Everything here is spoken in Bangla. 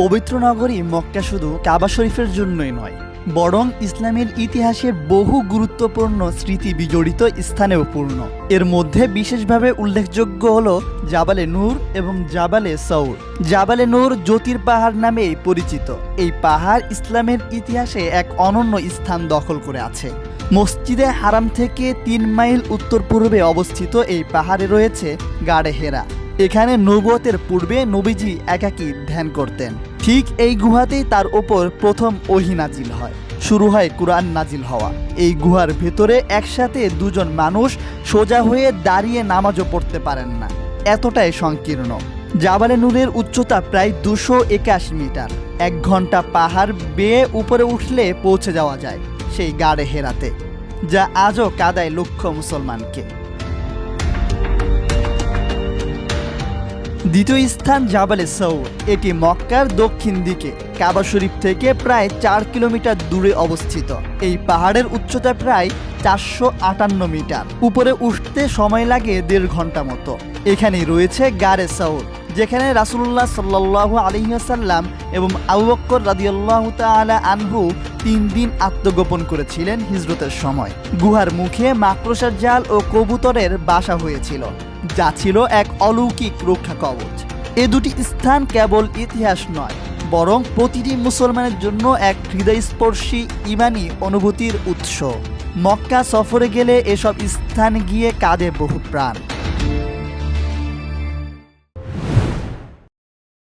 পবিত্র নগরী মক্কা শুধু কাবা শরীফের জন্যই নয়, বরং ইসলামের ইতিহাসের বহু গুরুত্বপূর্ণ স্মৃতি বিজড়িত স্থানেও পূর্ণ। এর মধ্যে বিশেষভাবে উল্লেখযোগ্য হল জাবালে নূর এবং জাবালে সৌর। জাবালে নূর জ্যোতির পাহাড় নামেই পরিচিত। এই পাহাড় ইসলামের ইতিহাসে এক অনন্য স্থান দখল করে আছে। মসজিদে হারাম থেকে ৩ মাইল উত্তর পূর্বে অবস্থিত এই পাহাড়ে রয়েছে গাড়ে হেরা। এখানে নবুয়তের পূর্বে নবীজি একাকী ধ্যান করতেন। ঠিক এই গুহাতেই তার ওপর প্রথম ওহী নাজিল হয়, শুরু হয় কুরআন নাজিল হওয়া। এই গুহার ভেতরে একসাথে দুজন মানুষ সোজা হয়ে দাঁড়িয়ে নামাজও পড়তে পারেন না, এতটাই সংকীর্ণ। জাবালে নূরের উচ্চতা প্রায় 281 মিটার। 1 ঘন্টা পাহাড় বেয়ে উপরে উঠলে পৌঁছে যাওয়া যায় সেই গাড়ে হেরাতে, যা আজও কাঁদায় লক্ষ মুসলমানকে। দ্বিতীয় স্থান জাবালে সৌর। এটি মক্কার দক্ষিণ দিকে কাবা শরীফ থেকে প্রায় 4 কিলোমিটার দূরে অবস্থিত। এই পাহাড়ের উচ্চতা প্রায় 458 মিটার। উপরে উঠতে সময় লাগে 1.5 ঘন্টা মতো। এখানেই রয়েছে গাড়ে সৌর, যেখানে রাসূলুল্লাহ সাল্লাল্লাহু আলাইহি ওয়াসাল্লাম এবং আবু বকর রাদিয়াল্লাহু তাআলা আনহু 3 দিন আত্মগোপন করেছিলেন হিজরতের সময়। গুহার মুখে মাকড়সার জাল ও কবুতরের বাসা হয়েছিল, যা ছিল এক অলৌকিক রক্ষা কবচ। এ দুটি স্থান কেবল ইতিহাস নয়, বরং প্রতিটি মুসলমানের জন্য এক হৃদয়স্পর্শী ঈমানী অনুভূতির উৎস। মক্কা সফরে গেলে এসব স্থানে গিয়ে কাঁদে বহু প্রাণ।